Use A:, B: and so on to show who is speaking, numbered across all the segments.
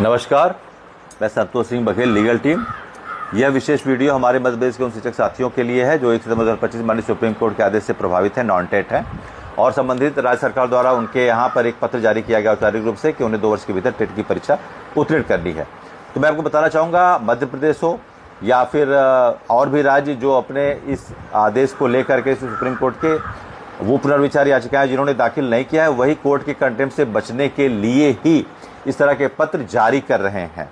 A: नमस्कार, मैं Santosh Singh Baghel, legal team. यह विशेष वीडियो हमारे मध्य प्रदेश के उन शिक्षक साथियों के लिए है जो 1 सितंबर 2025 माननीय सुप्रीम कोर्ट के आदेश से प्रभावित हैं, नॉन टेट हैं और संबंधित राज्य सरकार द्वारा उनके यहाँ पर एक पत्र जारी किया गया औपचारिक रूप से कि उन्हें 2 वर्ष के भीतर टेट की परीक्षा उत्तीर्ण करनी है। तो मैं आपको बताना चाहूँगा, मध्य प्रदेश हो या फिर और भी राज्य जो अपने इस आदेश को लेकर के सुप्रीम कोर्ट के वो पुनर्विचार याचिकाएं जिन्होंने दाखिल नहीं किया है, वही कोर्ट के कंटेम्प्ट से बचने के लिए ही इस तरह के पत्र जारी कर रहे हैं।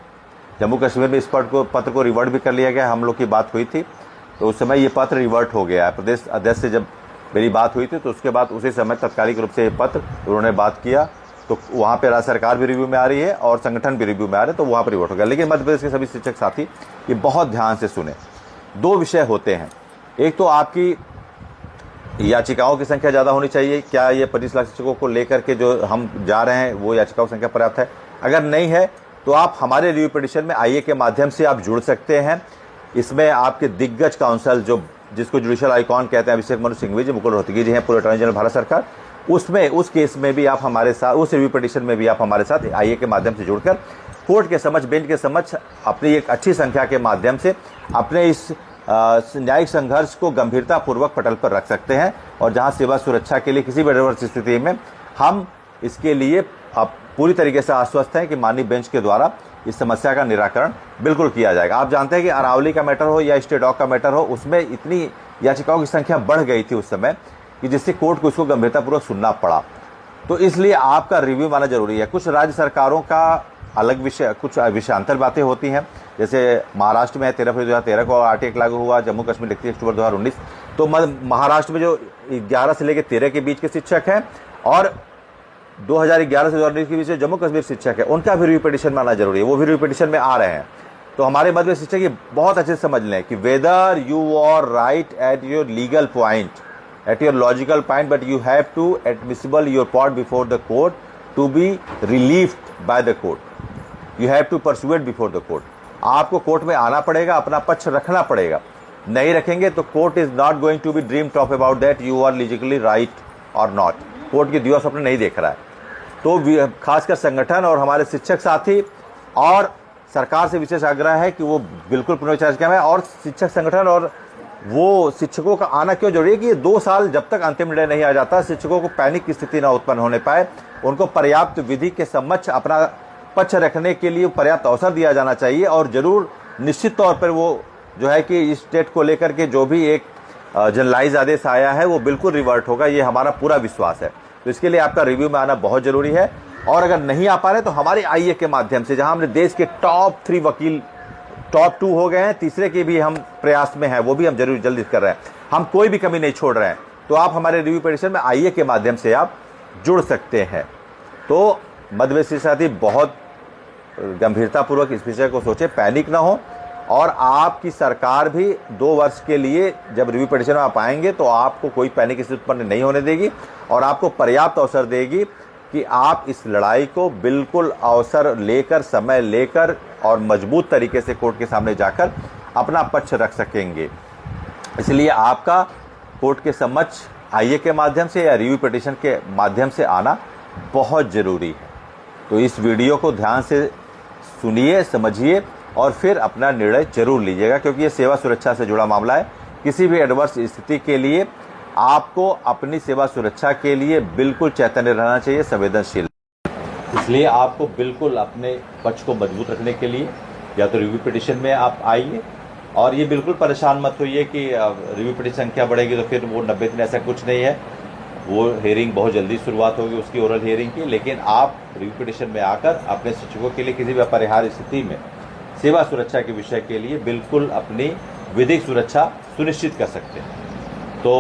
A: जम्मू कश्मीर में इस पत्र को रिवर्ट भी कर लिया गया। हम लोग की बात हुई थी तो उस समय ये पत्र रिवर्ट हो गया है। प्रदेश अध्यक्ष से जब मेरी बात हुई थी तो उसके बाद उसी समय तात्कालिक रूप से ये पत्र उन्होंने बात किया, तो वहाँ पे राज्य सरकार भी रिव्यू में आ रही है और संगठन भी रिव्यू में आ रहे हैं, तो वहाँ पर रिवर्ट हो गया। लेकिन मध्य प्रदेश के सभी शिक्षक साथी ये बहुत ध्यान से सुने। 2 विषय होते हैं। एक तो आपकी याचिकाओं की संख्या ज़्यादा होनी चाहिए। क्या ये 25 लाख शिक्षकों को लेकर के जो हम जा रहे हैं वो याचिकाओं की संख्या पर्याप्त है? अगर नहीं है तो आप हमारे रिव्यू पिटीशन में आईए के माध्यम से आप जुड़ सकते हैं। इसमें आपके दिग्गज काउंसिल जो जिसको जुडिशियल आइकॉन कहते हैं, अभिषेक मनु सिंघवी जी, मुकुल रोहतगी जी हैं, पूर्व अटॉर्नी जनरल भारत सरकार, उसमें उस केस में भी आप हमारे साथ, उस रिव्यू पिटीशन में भी आप हमारे साथ आईए के माध्यम से जुड़कर कोर्ट के समक्ष, बेंच के समक्ष अपनी एक अच्छी संख्या के माध्यम से अपने इस न्यायिक संघर्ष को गंभीरतापूर्वक पटल पर रख सकते हैं। और जहां सेवा सुरक्षा के लिए किसी भी एडवर्स स्थिति में हम इसके लिए पूरी तरीके से आश्वस्त हैं कि माननीय बेंच के द्वारा इस समस्या का निराकरण बिल्कुल किया जाएगा। आप जानते हैं कि अरावली का मैटर हो या स्टे डॉग का मैटर हो, उसमें इतनी याचिकाओं की संख्या बढ़ गई थी उस समय कि जिससे कोर्ट को इसको गंभीरतापूर्वक सुनना पड़ा। तो इसलिए आपका रिव्यू माना जरूरी है। कुछ राज्य सरकारों का अलग विषय, कुछ विषयांतर बातें होती हैं। जैसे महाराष्ट्र में 13 फरवरी 2013 को आरटीए लागू हुआ, जम्मू कश्मीर 31 अक्टूबर 2019। तो महाराष्ट्र में जो 11 से लेकर 13 के बीच के शिक्षक हैं और 2011 से 2019 के बीच में जम्मू कश्मीर शिक्षक है, उनका भी रिव्यू पिटीशन मानना जरूरी है। वो भी रिव्यू पिटीशन में आ रहे हैं। तो हमारे मध्य में शिक्षक ये बहुत अच्छे से समझ लें कि whether you are right at your legal point, at your logical point, but you have to admissible your point before the court to be relieved by the court. You have to persuade before the court. आपको court में आना पड़ेगा, अपना पक्ष रखना पड़ेगा। नहीं रखेंगे तो court is not going to be dream talk about that you are legally right और नॉट। कोर्ट की दिवस अपने नहीं देख रहा है। तो खासकर संगठन और हमारे शिक्षक साथी और सरकार से विशेष आग्रह है कि वो बिल्कुल पुनर्विचार किया है। और शिक्षक संगठन और वो शिक्षकों का आना क्यों जरूरी है कि ये 2 साल जब तक अंतिम निर्णय नहीं आ जाता, शिक्षकों को पैनिक की स्थिति ना उत्पन्न होने पाए, उनको पर्याप्त विधि के समक्ष अपना पक्ष रखने के लिए पर्याप्त अवसर दिया जाना चाहिए। और जरूर निश्चित तौर पर वो जो है कि इस स्टेट को लेकर के जो भी एक जनरलाइज आदेश आया है वो बिल्कुल रिवर्ट होगा, ये हमारा पूरा विश्वास है। तो इसके लिए आपका रिव्यू में आना बहुत जरूरी है। और अगर नहीं आ पा रहे तो हमारे आईए के माध्यम से, जहां हमने देश के टॉप 3 वकील, टॉप 2 हो गए हैं, तीसरे के भी हम प्रयास में हैं, वो भी हम जरूर जल्दी कर रहे हैं। हम कोई भी कमी नहीं छोड़ रहे हैं। तो आप हमारे रिव्यू पिटीशन में आईए के माध्यम से आप जुड़ सकते हैं। तो मध्यप्रदेश साथी बहुत गंभीरतापूर्वक इस विषय को सोचे, पैनिक ना हो। और आपकी सरकार भी 2 वर्ष के लिए जब रिव्यू पिटीशन में आप आएंगे तो आपको कोई पैनिक स्थिति उत्पन्न नहीं होने देगी और आपको पर्याप्त अवसर देगी कि आप इस लड़ाई को बिल्कुल अवसर लेकर, समय लेकर और मजबूत तरीके से कोर्ट के सामने जाकर अपना पक्ष रख सकेंगे। इसलिए आपका कोर्ट के समक्ष आईए के माध्यम से या रिव्यू पिटीशन के माध्यम से आना बहुत जरूरी है। तो इस वीडियो को ध्यान से सुनिए, समझिए और फिर अपना निर्णय जरूर लीजिएगा, क्योंकि ये सेवा सुरक्षा से जुड़ा मामला है। किसी भी एडवर्स स्थिति के लिए आपको अपनी सेवा सुरक्षा के लिए बिल्कुल चैतन्य रहना चाहिए, संवेदनशील। इसलिए आपको बिल्कुल अपने पक्ष को मजबूत रखने के लिए या तो रिव्यू पिटीशन में आप आइए। और ये बिल्कुल परेशान मत होइए कि रिव्यू पिटीशन संख्या बढ़ेगी तो फिर वो 90 दिन, ऐसा कुछ नहीं है। वो हेयरिंग बहुत जल्दी शुरुआत होगी उसकी, ओरल हेयरिंग की। लेकिन आप रिव्यू पिटीशन में आकर अपने शिक्षकों के लिए किसी भी अपरिहार्य स्थिति में सेवा सुरक्षा के विषय के लिए बिल्कुल अपनी विधिक सुरक्षा सुनिश्चित कर सकते हैं। तो